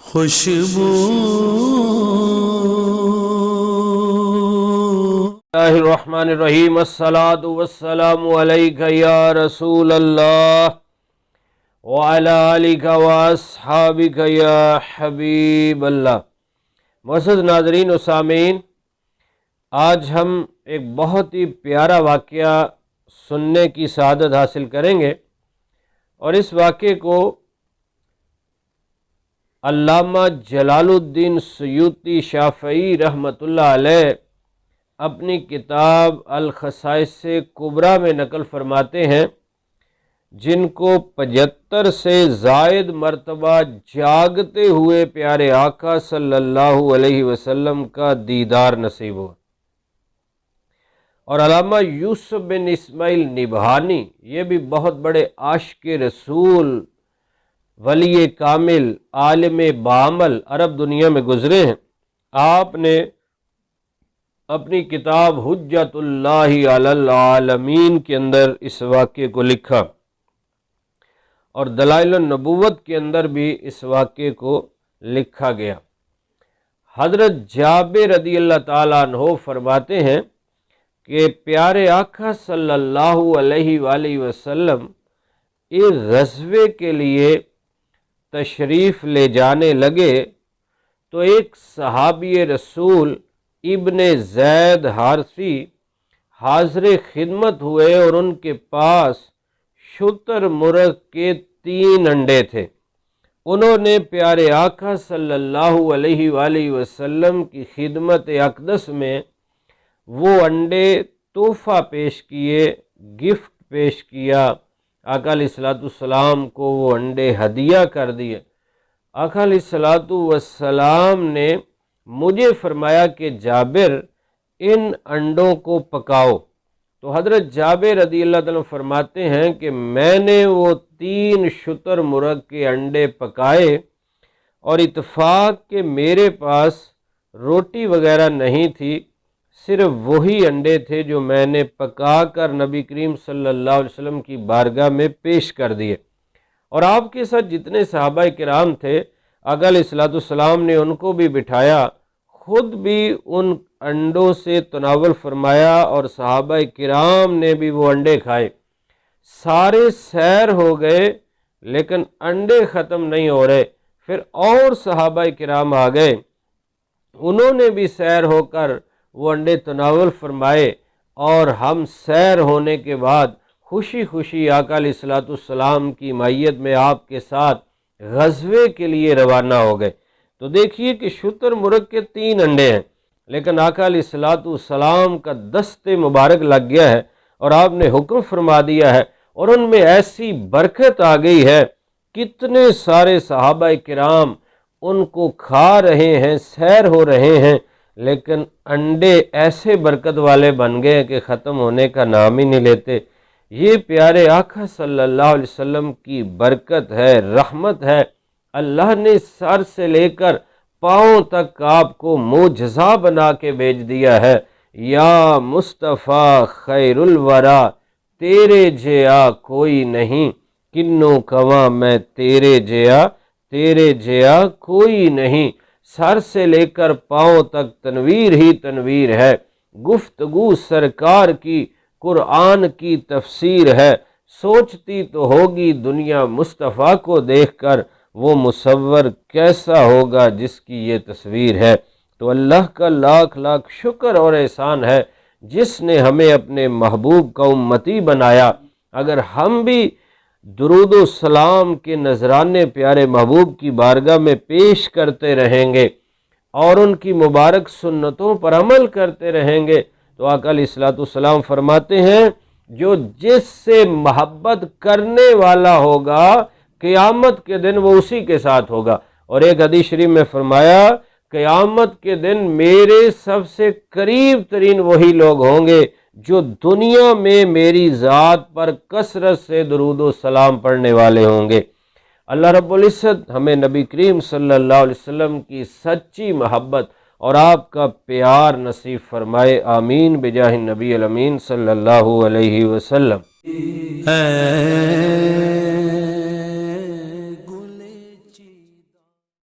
خوشبو اللہ الرحمن الرحیم الصلاۃ والسلام علیک یا رسول اللہ وعلی آلک واصحابک یا حبیب اللہ۔ معزز ناظرین و سامعین، آج ہم ایک بہت ہی پیارا واقعہ سننے کی سعادت حاصل کریں گے، اور اس واقعے کو علامہ جلال الدین سیوطی شافعی رحمۃ اللہ علیہ اپنی کتاب الخصائص کبریٰ میں نقل فرماتے ہیں، جن کو 75 سے زائد مرتبہ جاگتے ہوئے پیارے آقا صلی اللہ علیہ وسلم کا دیدار نصیب ہوا۔ اور علامہ یوسف بن اسماعیل نبہانی، یہ بھی بہت بڑے عاشق رسول، ولی کامل، عالم بعمل عرب دنیا میں گزرے ہیں۔ آپ نے اپنی کتاب حجت اللہ علی العالمین کے اندر اس واقعے کو لکھا، اور دلائل النبوت کے اندر بھی اس واقعے کو لکھا گیا۔ حضرت جابر رضی اللہ تعالیٰ عنہ فرماتے ہیں کہ پیارے آقا صلی اللہ علیہ وآلہ وسلم ایک غزوے کے لیے تشریف لے جانے لگے تو ایک صحابی رسول ابن زید حارثی حاضر خدمت ہوئے، اور ان کے پاس شتر مرغ کے 3 انڈے تھے۔ انہوں نے پیارے آقا صلی اللہ علیہ وآلہ وسلم کی خدمت اقدس میں وہ انڈے تحفہ پیش کیے، گفٹ پیش کیا۔ آقا علیہ الصلوۃ والسلام کو وہ انڈے ہدیہ کر دیے۔ آقا علیہ الصلوۃ والسلام نے مجھے فرمایا کہ جابر، ان انڈوں کو پکاؤ۔ تو حضرت جابر رضی اللہ عنہ فرماتے ہیں کہ میں نے وہ 3 شتر مرغ کے انڈے پکائے، اور اتفاق کہ میرے پاس روٹی وغیرہ نہیں تھی، صرف وہی انڈے تھے جو میں نے پکا کر نبی کریم صلی اللہ علیہ وسلم کی بارگاہ میں پیش کر دیے۔ اور آپ کے ساتھ جتنے صحابہ کرام تھے، آقا علیہ الصلوۃ والسلام نے ان کو بھی بٹھایا، خود بھی ان انڈوں سے تناول فرمایا، اور صحابہ کرام نے بھی وہ انڈے کھائے۔ سارے سیر ہو گئے لیکن انڈے ختم نہیں ہو رہے۔ پھر اور صحابہ کرام آ گئے، انہوں نے بھی سیر ہو کر وہ انڈے تناول فرمائے، اور ہم سیر ہونے کے بعد خوشی خوشی آقا علیہ الصلوۃ والسلام کی معیت میں آپ کے ساتھ غزوے کے لیے روانہ ہو گئے۔ تو دیکھیے کہ شتر مرغ کے 3 انڈے ہیں، لیکن آقا علیہ الصلوۃ والسلام کا دست مبارک لگ گیا ہے، اور آپ نے حکم فرما دیا ہے، اور ان میں ایسی برکت آ گئی ہے، کتنے سارے صحابہ کرام ان کو کھا رہے ہیں، سیر ہو رہے ہیں، لیکن انڈے ایسے برکت والے بن گئے کہ ختم ہونے کا نام ہی نہیں لیتے۔ یہ پیارے آقا صلی اللہ علیہ وسلم کی برکت ہے، رحمت ہے۔ اللہ نے سر سے لے کر پاؤں تک آپ کو معجزہ بنا کے بھیج دیا ہے۔ یا مصطفیٰ خیر الورا، تیرے جیا کوئی نہیں، کنوں کواں میں تیرے جیا کوئی نہیں۔ سر سے لے کر پاؤں تک تنویر ہی تنویر ہے، گفتگو سرکار کی قرآن کی تفسیر ہے۔ سوچتی تو ہوگی دنیا مصطفیٰ کو دیکھ کر، وہ مصور کیسا ہوگا جس کی یہ تصویر ہے۔ تو اللہ کا لاکھ لاکھ شکر اور احسان ہے، جس نے ہمیں اپنے محبوب کا امتی بنایا۔ اگر ہم بھی درود و سلام کے نذرانے پیارے محبوب کی بارگاہ میں پیش کرتے رہیں گے، اور ان کی مبارک سنتوں پر عمل کرتے رہیں گے، تو آقا علیہ الصلوۃ والسلام فرماتے ہیں جو جس سے محبت کرنے والا ہوگا، قیامت کے دن وہ اسی کے ساتھ ہوگا۔ اور ایک حدیث شریف میں فرمایا، قیامت کے دن میرے سب سے قریب ترین وہی لوگ ہوں گے جو دنیا میں میری ذات پر کثرت سے درود و سلام پڑھنے والے ہوں گے۔ اللہ رب العزت ہمیں نبی کریم صلی اللہ علیہ وسلم کی سچی محبت اور آپ کا پیار نصیب فرمائے، آمین بجاہ النبی الامین صلی اللہ علیہ وسلم۔